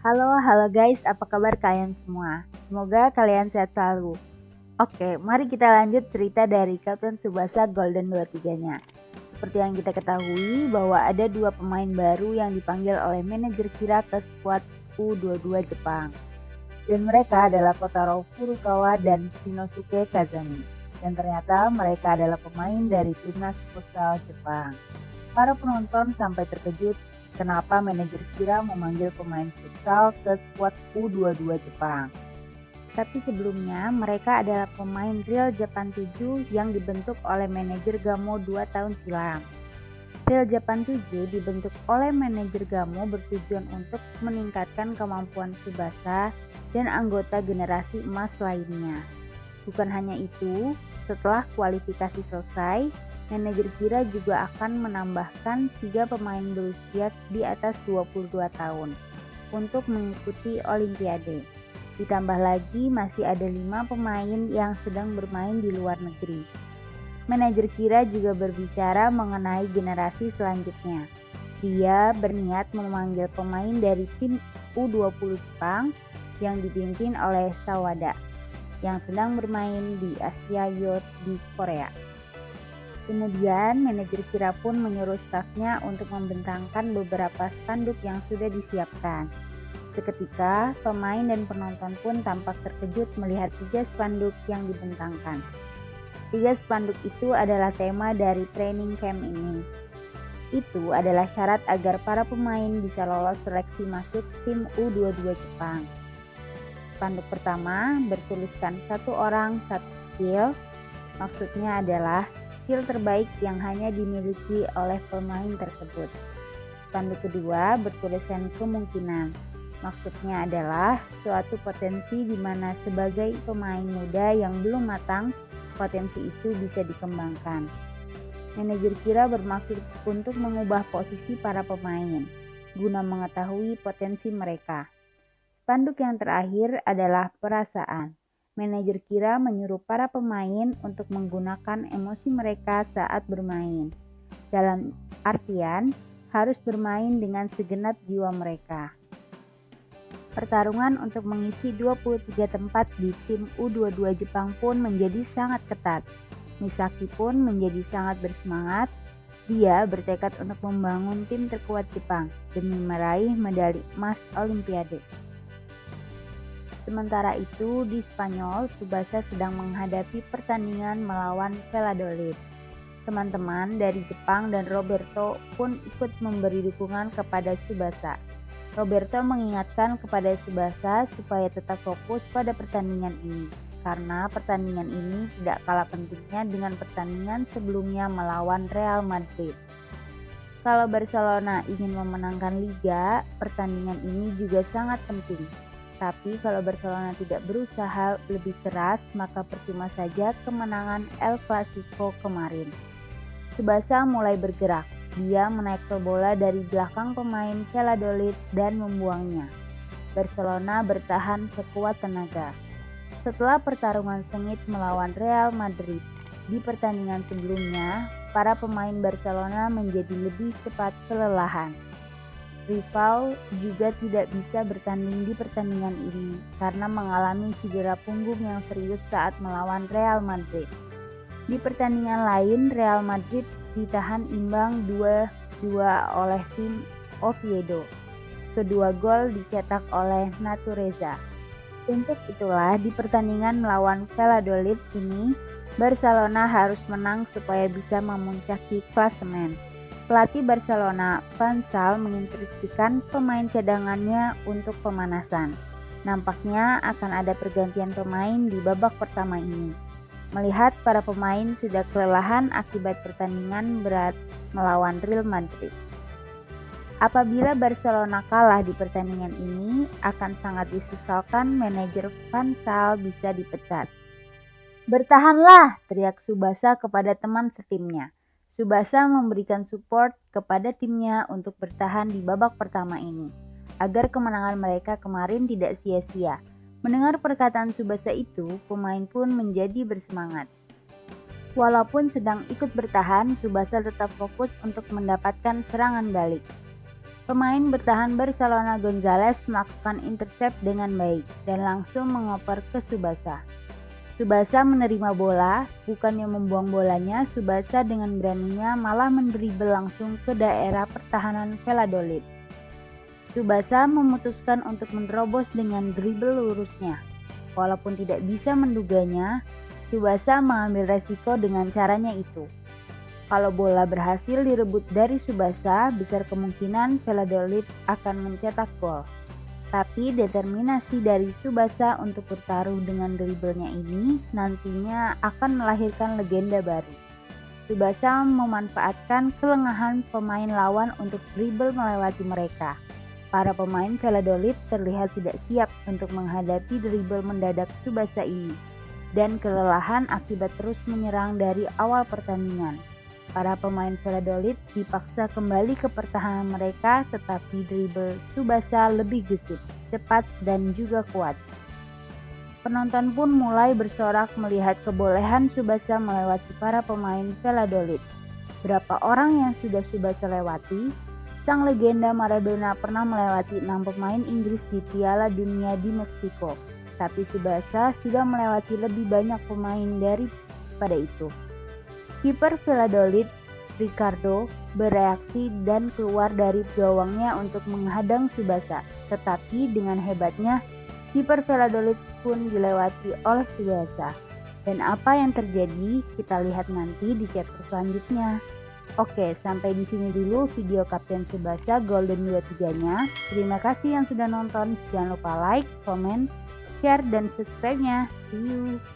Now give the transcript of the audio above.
Halo guys, apa kabar kalian semua? Semoga kalian sehat selalu. Oke, mari kita lanjut cerita dari Kapten Tsubasa Golden 23-nya. Seperti yang kita ketahui bahwa ada dua pemain baru yang dipanggil oleh manajer Kira ke skuad U22 Jepang. Dan mereka adalah Kotaro Furukawa dan Shinosuke Kazami. Dan ternyata mereka adalah pemain dari timnas futsal Jepang. Para penonton sampai terkejut kenapa manajer Kira memanggil pemain futsal ke skuad U22 Jepang. Tapi sebelumnya mereka adalah pemain Real Japan 7 yang dibentuk oleh manajer Gamo 2 tahun silam. Real Japan 7 dibentuk oleh manajer Gamo bertujuan untuk meningkatkan kemampuan Tsubasa dan anggota generasi emas lainnya. Bukan hanya itu, setelah kualifikasi selesai, manajer Kira juga akan menambahkan 3 pemain berusia di atas 22 tahun untuk mengikuti Olimpiade. Ditambah lagi masih ada 5 pemain yang sedang bermain di luar negeri. Manajer Kira juga berbicara mengenai generasi selanjutnya. Dia berniat memanggil pemain dari tim U20 Jepang yang dipimpin oleh Sawada yang sedang bermain di Asia Youth di Korea. Kemudian manajer Kira pun menyuruh stafnya untuk membentangkan beberapa spanduk yang sudah disiapkan. Seketika, pemain dan penonton pun tampak terkejut melihat 3 spanduk yang dibentangkan. 3 spanduk itu adalah tema dari training camp ini. Itu adalah syarat agar para pemain bisa lolos seleksi masuk tim U22 Jepang. Spanduk pertama bertuliskan 1 orang 1 skill, maksudnya adalah skill terbaik yang hanya dimiliki oleh pemain tersebut. Spanduk kedua bertuliskan kemungkinan. Maksudnya adalah suatu potensi di mana sebagai pemain muda yang belum matang, potensi itu bisa dikembangkan. Manajer Kira bermaksud untuk mengubah posisi para pemain, guna mengetahui potensi mereka. Spanduk yang terakhir adalah perasaan. Manajer Kira menyuruh para pemain untuk menggunakan emosi mereka saat bermain. Dalam artian, harus bermain dengan segenap jiwa mereka. Pertarungan untuk mengisi 23 tempat di tim U22 Jepang pun menjadi sangat ketat. Misaki pun menjadi sangat bersemangat. Dia bertekad untuk membangun tim terkuat Jepang demi meraih medali emas Olimpiade. Sementara itu di Spanyol, Tsubasa sedang menghadapi pertandingan melawan Valladolid. Teman-teman dari Jepang dan Roberto pun ikut memberi dukungan kepada Tsubasa. Roberto mengingatkan kepada Tsubasa supaya tetap fokus pada pertandingan ini, karena pertandingan ini tidak kalah pentingnya dengan pertandingan sebelumnya melawan Real Madrid. Kalau Barcelona ingin memenangkan Liga, pertandingan ini juga sangat penting. Tapi kalau Barcelona tidak berusaha lebih keras, maka percuma saja kemenangan El Clasico kemarin. Tsubasa mulai bergerak. Dia menaikkan bola dari belakang pemain Valladolid dan membuangnya. Barcelona bertahan sekuat tenaga. Setelah pertarungan sengit melawan Real Madrid di pertandingan sebelumnya, para pemain Barcelona menjadi lebih cepat kelelahan. Rival juga tidak bisa bertanding di pertandingan ini karena mengalami cedera punggung yang serius saat melawan Real Madrid. Di pertandingan lain, Real Madrid ditahan imbang 2-2 oleh tim Oviedo. Kedua gol dicetak oleh Natureza. Untuk itulah di pertandingan melawan Valladolid ini, Barcelona harus menang supaya bisa memuncaki klasemen. Pelatih Barcelona, Van Gaal, menginstruksikan pemain cadangannya untuk pemanasan. Nampaknya akan ada pergantian pemain di babak pertama ini. Melihat para pemain sudah kelelahan akibat pertandingan berat melawan Real Madrid. Apabila Barcelona kalah di pertandingan ini, akan sangat disesalkan manajer Van Gaal bisa dipecat. "Bertahanlah!" teriak Tsubasa kepada teman setimnya. Tsubasa memberikan support kepada timnya untuk bertahan di babak pertama ini, agar kemenangan mereka kemarin tidak sia-sia. Mendengar perkataan Tsubasa itu, pemain pun menjadi bersemangat. Walaupun sedang ikut bertahan, Tsubasa tetap fokus untuk mendapatkan serangan balik. Pemain bertahan Barcelona Gonzalez melakukan intercept dengan baik dan langsung mengoper ke Tsubasa. Tsubasa menerima bola, bukannya membuang bolanya, Tsubasa dengan beraninya malah mendribel langsung ke daerah pertahanan Valladolid. Tsubasa memutuskan untuk menerobos dengan dribble lurusnya. Walaupun tidak bisa menduganya, Tsubasa mengambil resiko dengan caranya itu. Kalau bola berhasil direbut dari Tsubasa, besar kemungkinan Valladolid akan mencetak gol. Tapi determinasi dari Tsubasa untuk bertaruh dengan dribblenya ini nantinya akan melahirkan legenda baru. Tsubasa memanfaatkan kelengahan pemain lawan untuk dribble melewati mereka. Para pemain Valladolid terlihat tidak siap untuk menghadapi dribble mendadak Tsubasa ini dan kelelahan akibat terus menyerang dari awal pertandingan. Para pemain Valladolid dipaksa kembali ke pertahanan mereka, tetapi dribble Tsubasa lebih gesit, cepat, dan juga kuat. Penonton pun mulai bersorak melihat kebolehan Tsubasa melewati para pemain Valladolid. Berapa orang yang sudah Tsubasa lewati? Sang legenda Maradona pernah melewati 6 pemain Inggris di Piala Dunia di Meksiko, tapi Tsubasa sudah melewati lebih banyak pemain daripada itu. Kiper Valladolid, Ricardo, bereaksi dan keluar dari gawangnya untuk menghadang Tsubasa. Tetapi dengan hebatnya, kiper Valladolid pun dilewati oleh Tsubasa. Dan apa yang terjadi, kita lihat nanti di chapter selanjutnya. Oke, sampai di sini dulu video Kapten Tsubasa Golden 23-nya. Terima kasih yang sudah nonton. Jangan lupa like, comment, share, dan subscribe-nya. See you!